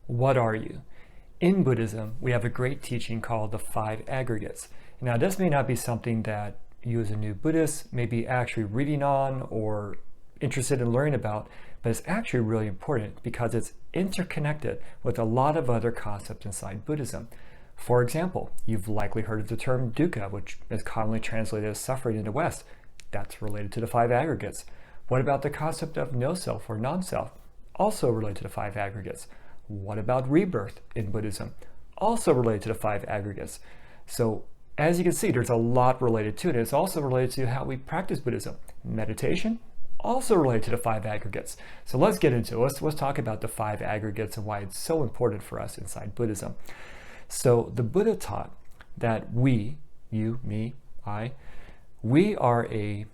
What are you? In Buddhism, we have a great teaching called the five aggregates. Now, this may not be something that you as a new Buddhist may be actually reading on or interested in learning about, but it's actually really important because it's interconnected with a lot of other concepts inside Buddhism. For example, you've likely heard of the term dukkha, which is commonly translated as suffering in the West. That's related to the five aggregates. What about the concept of no self or non-self? Also related to the five aggregates. What about rebirth in Buddhism? Also related to the five aggregates. So as you can see, there's a lot related to it. It's also related to how we practice Buddhism. Meditation, also related to the five aggregates. So let's get into it. Let's talk about the five aggregates and why it's so important for us inside Buddhism. So the Buddha taught that we, you, me, I, we are a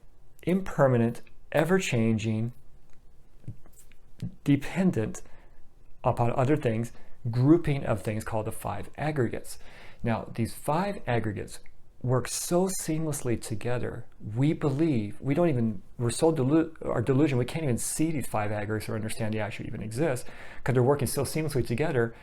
impermanent, ever-changing, dependent upon other things, grouping of things called the five aggregates. Now, these five aggregates work so seamlessly together. We believe, we're so our delusion, we can't even see these five aggregates or understand they actually even exist because they're working so seamlessly together.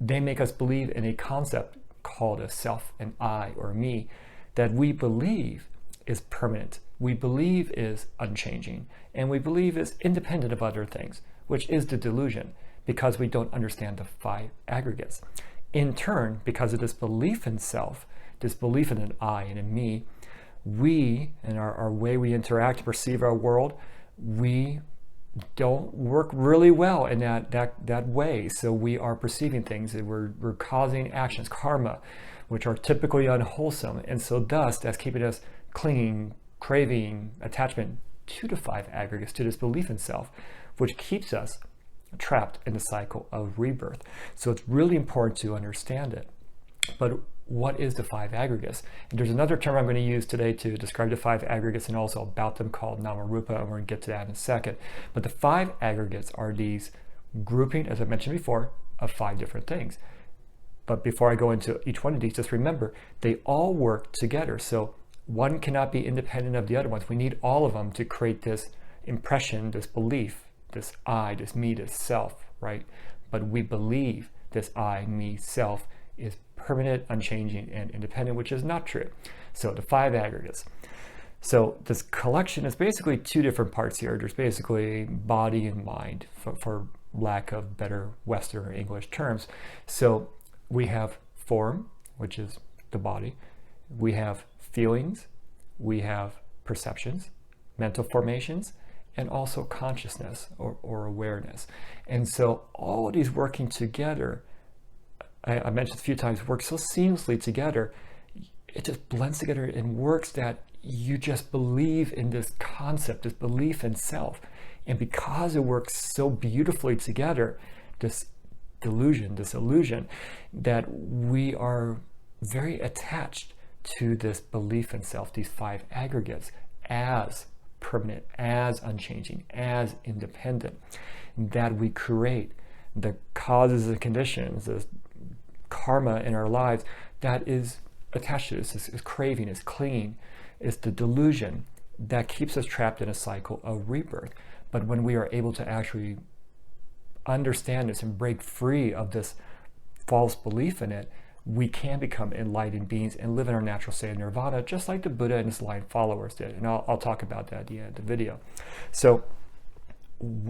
They make us believe in a concept called a self, an I, or me, that we believe is permanent, we believe is unchanging, and we believe is independent of other things, which is the delusion, because we don't understand the five aggregates. In turn, because of this belief in self, this belief in an I and a me, we, and our way we interact, perceive our world, we don't work really well in that way. So we are perceiving things, and we're causing actions, karma, which are typically unwholesome. And so thus, that's keeping us clinging, craving, attachment to the five aggregates, to this belief in self, which keeps us trapped in the cycle of rebirth. So it's really important to understand it. But what is the five aggregates? And there's another term I'm going to use today to describe the five aggregates and also about them called Namarupa, and we're going to get to that in a second. But the five aggregates are these grouping, as I mentioned before, of five different things. But before I go into each one of these, just remember, they all work together. So one cannot be independent of the other ones. We need all of them to create this impression, this belief, this I, this me, this self, right? But we believe this I, me, self is permanent, unchanging, and independent, which is not true. So the five aggregates. So this collection is basically two different parts here. There's basically body and mind, for lack of better Western or English terms. So we have form, which is the body. We have feelings. We have perceptions, mental formations, and also consciousness or awareness. And so all of these working together, I mentioned a few times, work so seamlessly together. It just blends together and works that you just believe in this concept, this belief in self. And because it works so beautifully together, this delusion, this illusion, that we are very attached to this belief in self, these five aggregates, as permanent, as unchanging, as independent, that we create the causes and conditions, this karma in our lives that is attached to this, is craving, is clinging, is the delusion that keeps us trapped in a cycle of rebirth. But when we are able to actually understand this and break free of this false belief in it, we can become enlightened beings and live in our natural state of nirvana, just like the Buddha and his line followers did. And I'll talk about that at the end of the video. So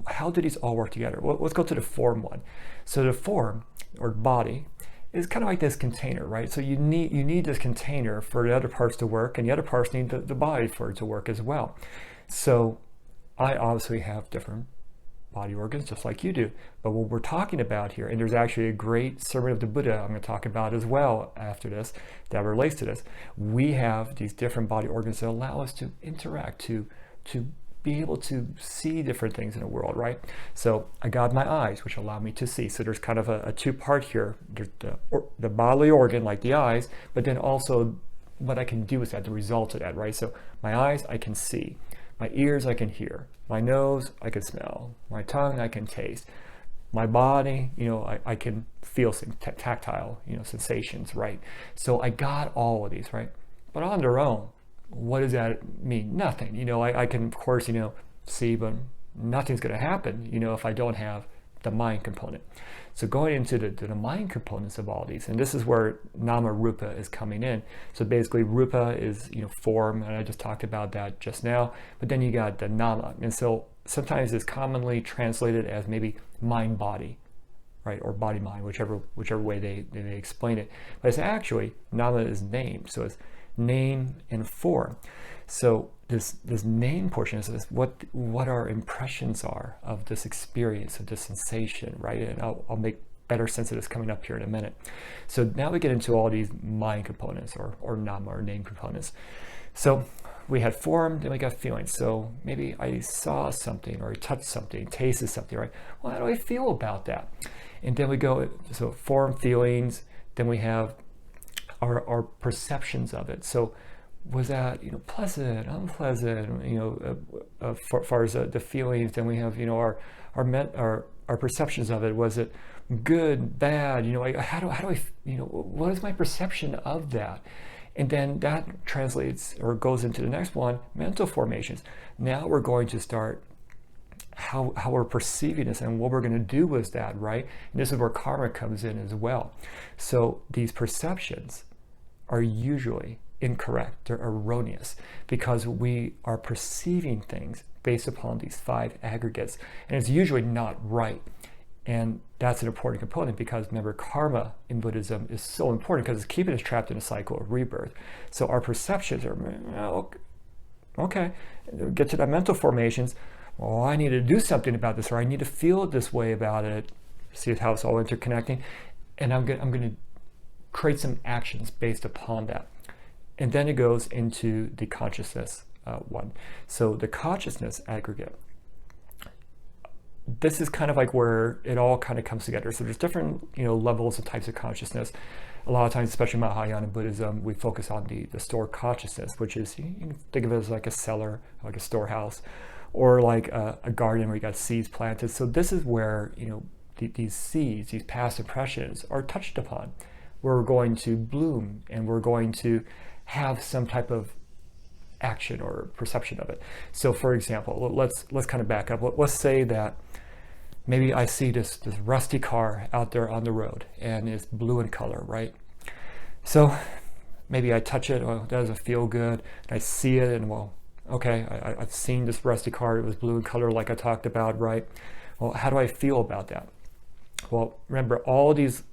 how do these all work together? Well, let's go to the form one. So the form, or body, is kind of like this container, right? So you need this container for the other parts to work, and the other parts need the body for it to work as well. So I obviously have different body organs just like you do, but what we're talking about here, and there's actually a great sermon of the Buddha I'm going to talk about as well after this that relates to this. We have these different body organs that allow us to interact, to be able to see different things in the world, right? So I got my eyes, which allow me to see. So there's kind of a two-part here. There's the bodily organ, like the eyes, but then also what I can do with that, the result of that, right? So my eyes, I can see. My ears, I can hear. My nose, I can smell. My tongue, I can taste. My body, I can feel some tactile, sensations, right? So I got all of these, right? But on their own, what does that mean? Nothing. I can, of course, see, but nothing's going to happen, if I don't have the mind component. So going into the mind components of all these, and this is where nama rupa is coming in. So basically rupa is, form, and I just talked about that just now, but then you got the nama. And so sometimes it's commonly translated as maybe mind body, right? Or body mind, whichever way they explain it. But it's actually, nama is name. So it's name and form. So this name portion is what our impressions are of this experience, of this sensation, right? And I'll make better sense of this coming up here in a minute. So now we get into all these mind components or nama or name components. So we had form, then we got feelings. So maybe I saw something or I touched something, tasted something, right? Well, how do I feel about that? And then we go, so form, feelings, then we have our perceptions of it. So was that, pleasant, unpleasant, as far as the feelings, then we have, our perceptions of it. Was it good, bad, how do I, what is my perception of that? And then that translates or goes into the next one, mental formations. Now we're going to start how we're perceiving this and what we're going to do with that, right? And this is where karma comes in as well. So these perceptions are usually incorrect, they're erroneous, because we are perceiving things based upon these 5 aggregates, and it's usually not right. And that's an important component, because remember, karma in Buddhism is so important because it's keeping us trapped in a cycle of rebirth. So our perceptions are, okay, get to that mental formations. Well, I need to do something about this, or I need to feel this way about it. See how it's all interconnecting, and I'm going to create some actions based upon that. And then it goes into the consciousness one. So the consciousness aggregate, this is kind of like where it all kind of comes together. So there's different, levels and types of consciousness. A lot of times, especially Mahayana Buddhism, we focus on the store consciousness, which is, you can think of it as like a cellar, like a storehouse, or like a garden where you got seeds planted. So this is where, these seeds, these past impressions are touched upon. We're going to bloom and we're going to have some type of action or perception of it. So for example, let's kind of back up. Let's say that maybe I see this rusty car out there on the road and it's blue in color, right? So maybe I touch it, oh, that doesn't feel good. And I see it and, well, okay, I've seen this rusty car, it was blue in color like I talked about, right? Well, how do I feel about that? Well, remember, all these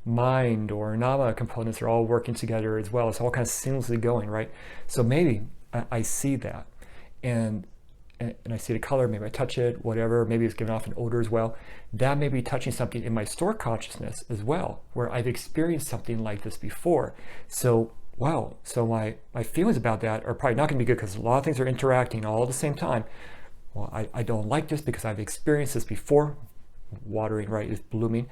mind or nama components are all working together as well. It's all kind of seamlessly going, right? So maybe I see that and I see the color, maybe I touch it, whatever, maybe it's giving off an odor as well. That may be touching something in my store consciousness as well, where I've experienced something like this before. So, wow, so my feelings about that are probably not going to be good, because a lot of things are interacting all at the same time. Well, I don't like this because I've experienced this before. Watering, right, is blooming.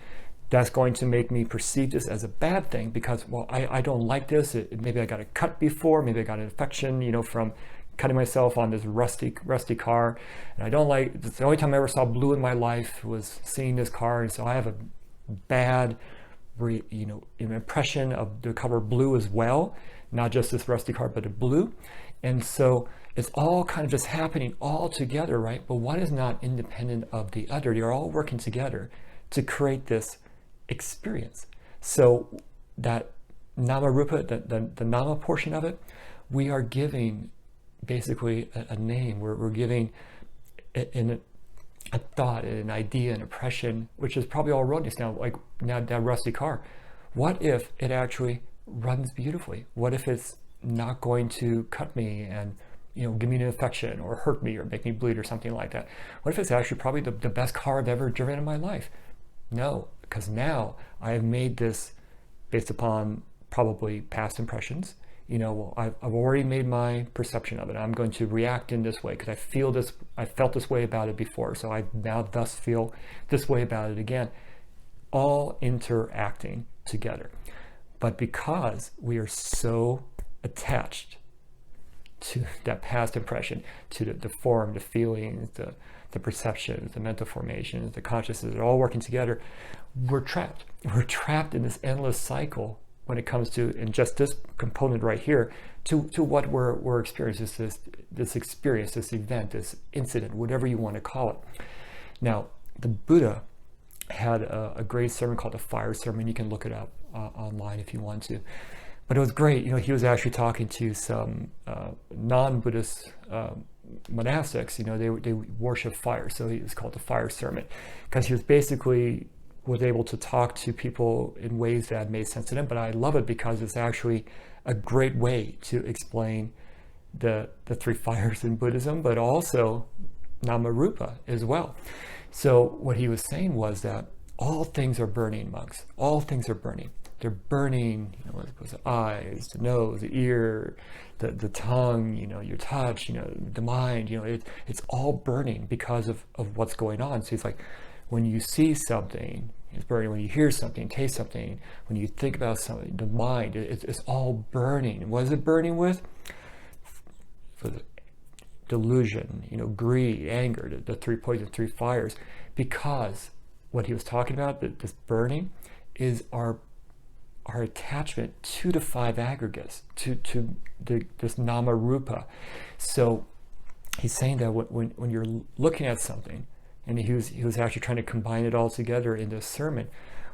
That's going to make me perceive this as a bad thing, because, well, I don't like this. Maybe I got a cut before, maybe I got an infection, from cutting myself on this rusty car, and I don't like, it's the only time I ever saw blue in my life was seeing this car, and so I have a bad, impression of the color blue as well, not just this rusty car, but a blue. And so it's all kind of just happening all together, right? But one is not independent of the other. They're all working together to create this experience. So that nama rupa, the nama portion of it, we are giving basically a name. We're giving a thought, an idea, an impression, which is probably all erroneous now. Like now that rusty car, what if it actually runs beautifully? What if it's not going to cut me and give me an infection or hurt me or make me bleed or something like that? What if it's actually probably the best car I've ever driven in my life? No, because now I have made this based upon probably past impressions. I've already made my perception of it. I'm going to react in this way because I felt this way about it before, so I now thus feel this way about it again. All interacting together. But because we are so attached to that past impression, to the form, the feelings, the perceptions, the mental formations, the consciousness, they're all working together, we're trapped. We're trapped in this endless cycle when it comes to, and just this component right here, to what we're experiencing, this experience, this event, this incident, whatever you want to call it. Now, the Buddha had a great sermon called the Fire Sermon. You can look it up online if you want to. But it was great. You know, he was actually talking to some non-Buddhist monastics. You know, they worship fire, so it was called the Fire Sermon, because he was basically was able to talk to people in ways that made sense to them. But I love it because it's actually a great way to explain the three fires in Buddhism, but also Namarupa as well. So what he was saying was that all things are burning, monks. All things are burning. They're burning, you know, the eyes, the nose, the ear, the tongue, you know, your touch, you know, the mind, you know, it's all burning because of what's going on. So he's like, when you see something, it's burning. When you hear something, taste something, when you think about something, the mind, it's all burning. What is it burning with? Delusion, you know, greed, anger, the three poisons, three fires. Because what he was talking about, this burning, is our attachment to the five aggregates, to this Namarupa. So he's saying that when you're looking at something, and he was actually trying to combine it all together in this sermon.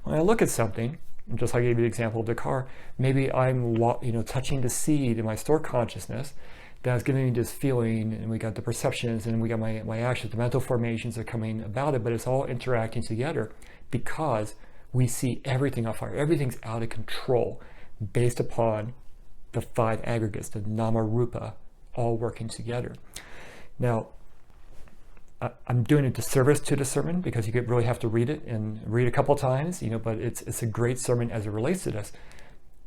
When I look at something, just like I gave you the example of the car, maybe I'm touching the seed in my store consciousness that's giving me this feeling, and we got the perceptions, and we got my actions, the mental formations are coming about it, but it's all interacting together because we see everything on fire. Everything's out of control based upon the five aggregates, the Namarupa, all working together. Now, I'm doing a disservice to the sermon because you really have to read it and read a couple times, you know, but it's a great sermon as it relates to this.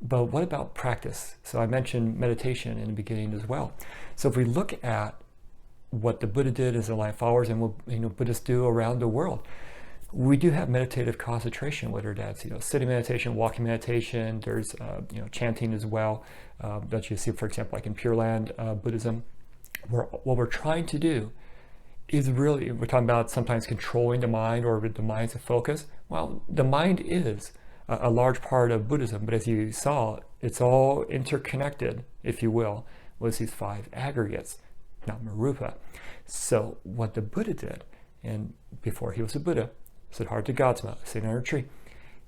But what about practice? So I mentioned meditation in the beginning as well. So if we look at what the Buddha did as a life followers and what Buddhists do around the world, we do have meditative concentration, whether that's sitting meditation, walking meditation. There's chanting as well that you see, for example, like in Pure Land Buddhism. What we're trying to do is really, we're talking about sometimes controlling the mind or with the mind's focus. Well, the mind is a large part of Buddhism, but as you saw, it's all interconnected, if you will, with these five aggregates, Namarupa. So what the Buddha did, and before he was a Buddha, Siddhartha Gautama, sitting under a tree,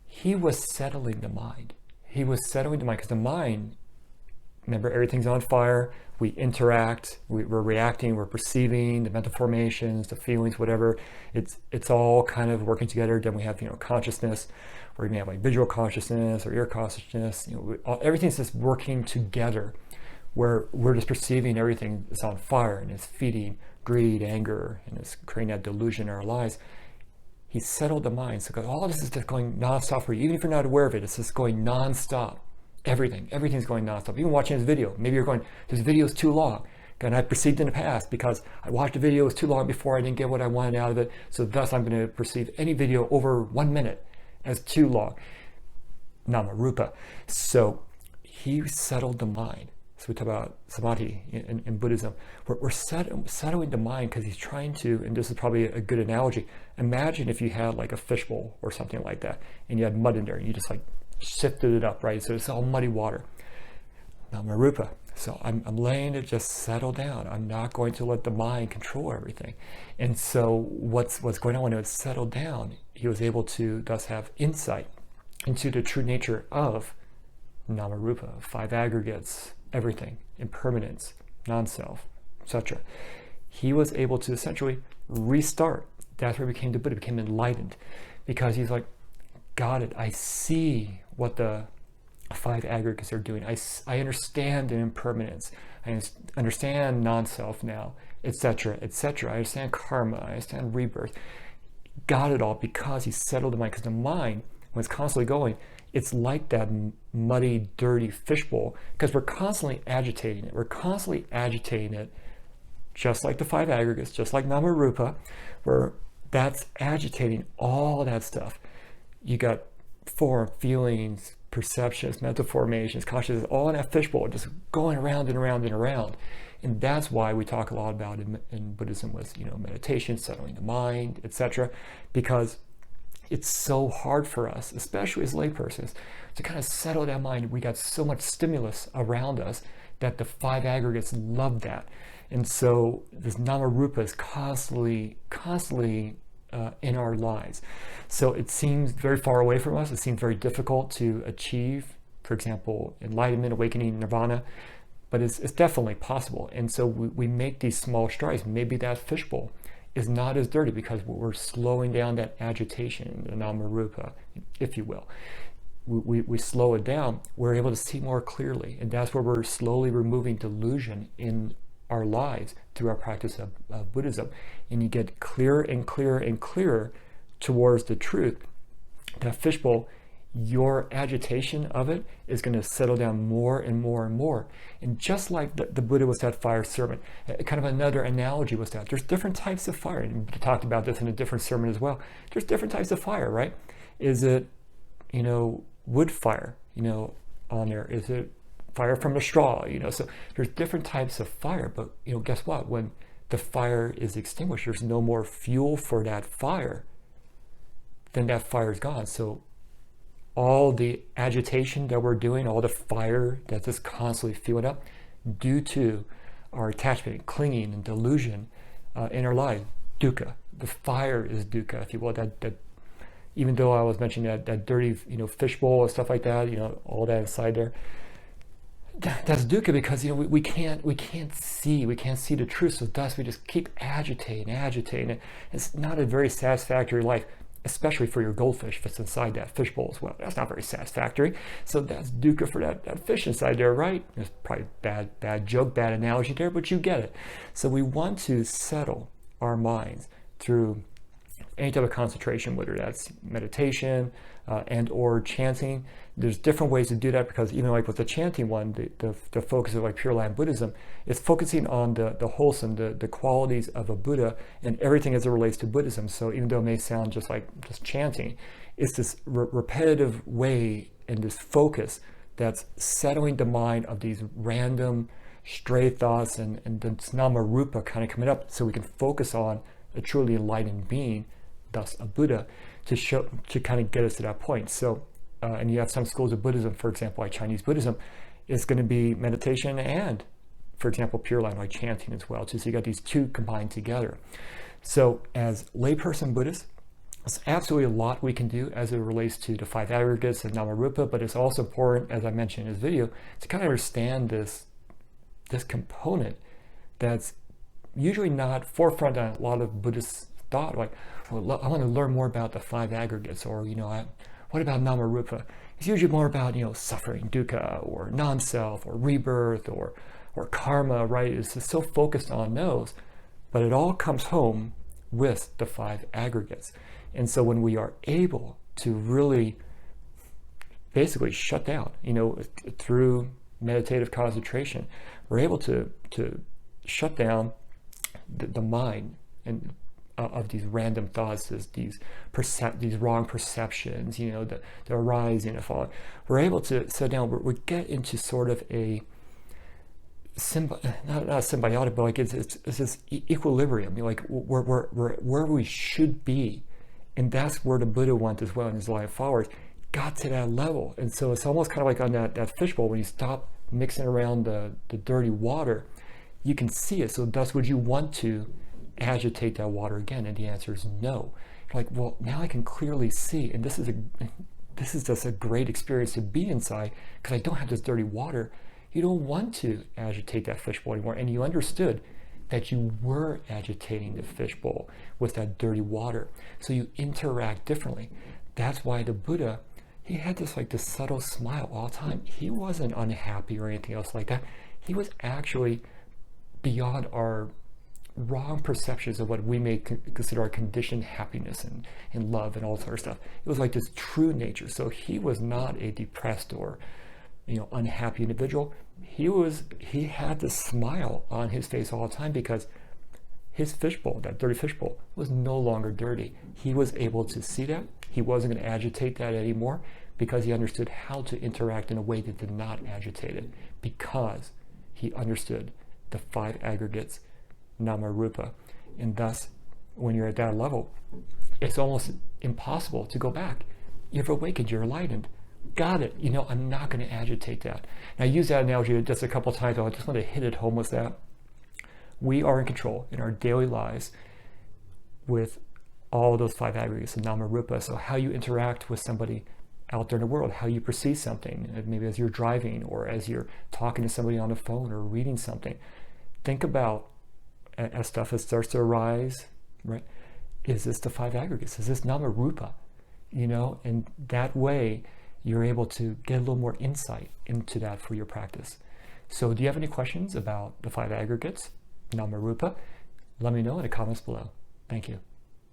he was settling the mind. He was settling the mind because the mind, remember, everything's on fire. We interact, we're reacting, we're perceiving, the mental formations, the feelings, whatever. It's all kind of working together. Then we have consciousness, or you may have like visual consciousness or ear consciousness. Everything's just working together, where we're just perceiving everything is on fire and it's feeding greed, anger, and it's creating that delusion in our lives. He settled the mind. So all this is just going nonstop for you. Even if you're not aware of it, it's just going nonstop. Everything's going nonstop. Even watching this video, maybe you're going, this video is too long. And I perceived in the past because I watched a video, it was too long before, I didn't get what I wanted out of it. So thus I'm going to perceive any video over 1 minute as too long. Namarupa. So he settled the mind. So we talk about samadhi in Buddhism. We're settling the mind because he's trying to, and this is probably a good analogy. Imagine if you had like a fishbowl or something like that, and you had mud in there, and you just like sifted it up, right? So it's all muddy water. Namarupa. So I'm letting it just settle down. I'm not going to let the mind control everything. And so what's going on when it was settled down, he was able to thus have insight into the true nature of Namarupa, five aggregates, everything, impermanence, non-self, etc. He was able to essentially restart. That's where he became the Buddha, became enlightened, because he's like, got it. I see what the five aggregates are doing. I understand the impermanence. I understand non-self now, etc., etc. I understand karma. I understand rebirth. Got it all because he settled the mind. Because the mind, when it's constantly going, it's like that muddy, dirty fishbowl, because we're constantly agitating it. We're constantly agitating it, just like the five aggregates, just like Namarupa, where that's agitating all that stuff. You got form, feelings, perceptions, mental formations, consciousness, all in that fishbowl, just going around and around and around. And that's why we talk a lot about in Buddhism with meditation, settling the mind, etc., because it's so hard for us, especially as laypersons, to kind of settle that mind. We got so much stimulus around us that the five aggregates love that. And so this Namarupa is constantly in our lives. So it seems very far away from us. It seems very difficult to achieve, for example, enlightenment, awakening, nirvana, but it's definitely possible. And so we make these small strides. Maybe that fishbowl is not as dirty because we're slowing down that agitation, the Namarupa, if you will. We slow it down, we're able to see more clearly. And that's where we're slowly removing delusion in our lives through our practice of Buddhism. And you get clearer and clearer and clearer towards the truth. That fishbowl, your agitation of it is going to settle down more and more and more. And just like the Buddha was that fire servant, kind of another analogy was that there's different types of fire. And we talked about this in a different sermon as well. There's different types of fire, right? Is it, wood fire, on there? Is it fire from a straw? So there's different types of fire, but guess what? When the fire is extinguished, there's no more fuel for that fire, then that fire is gone. So all the agitation that we're doing, all the fire that's just constantly fueling up due to our attachment, clinging, and delusion in our life, dukkha. The fire is dukkha, if you will. That even though I was mentioning that dirty, fishbowl and stuff like that, all that inside there, that's dukkha because we can't see the truth. So thus we just keep agitating. It's not a very satisfactory life, especially for your goldfish if it's inside that fishbowl as well. That's not very satisfactory. So that's dukkha for that fish inside there, right? It's probably bad joke, bad analogy there, but you get it. So we want to settle our minds through any type of concentration, whether that's meditation and or chanting. There's different ways to do that because even like with the chanting one, the focus of like Pure Land Buddhism is focusing on the wholesome, the qualities of a Buddha and everything as it relates to Buddhism. So even though it may sound just chanting, it's this repetitive way and this focus that's settling the mind of these random stray thoughts and the Namarupa kind of coming up so we can focus on a truly enlightened being, thus a Buddha, to kind of get us to that point. So, and you have some schools of Buddhism, for example, like Chinese Buddhism, is going to be meditation and, for example, Pure Land, like chanting as well, too. So you got these two combined together. So as layperson Buddhists, there's absolutely a lot we can do as it relates to the five aggregates and Namarupa, but it's also important, as I mentioned in this video, to kind of understand this component that's usually not forefront on a lot of Buddhist thought, like, well, I want to learn more about the five aggregates, or what about Namarupa? It's usually more about suffering, dukkha, or non-self, or rebirth, or karma, right? It's just so focused on those, but it all comes home with the five aggregates. And so when we are able to really basically shut down, through meditative concentration, we're able to shut down the mind and of these random thoughts, these wrong perceptions, that arising and falling. We're able to sit down. We get into sort of a not symbiotic, but like it's this equilibrium, like where we should be, and that's where the Buddha went as well in his life followers. Got to that level, and so it's almost kind of like on that fishbowl when you stop mixing around the dirty water, you can see it. So thus, would you want to agitate that water again? And the answer is no. You're like, well, now I can clearly see, and this is just a great experience to be inside because I don't have this dirty water. You don't want to agitate that fishbowl anymore, and you understood that you were agitating the fishbowl with that dirty water, so you interact differently. That's why the Buddha, he had this subtle smile all the time. He wasn't unhappy or anything else like that. He was actually beyond our wrong perceptions of what we may consider our conditioned happiness and love and all that sort of stuff. It was like this true nature. So he was not a depressed or unhappy individual. He had this smile on his face all the time because his fishbowl, that dirty fishbowl, was no longer dirty. He was able to see that. He wasn't going to agitate that anymore because he understood how to interact in a way that did not agitate it, because he understood the five aggregates, Namarupa. And thus, when you're at that level, it's almost impossible to go back. You've awakened, you're enlightened. Got it. I'm not going to agitate that. And I use that analogy just a couple of times, but I just want to hit it home with that. We are in control in our daily lives with all those 5 aggregates of Namarupa. So how you interact with somebody out there in the world, how you perceive something, maybe as you're driving or as you're talking to somebody on the phone or reading something. Think about, as stuff starts to arise, right? Is this the 5 aggregates? Is this Namarupa? You know, and that way you're able to get a little more insight into that for your practice. So do you have any questions about the 5 aggregates, Namarupa? Let me know in the comments below. Thank you.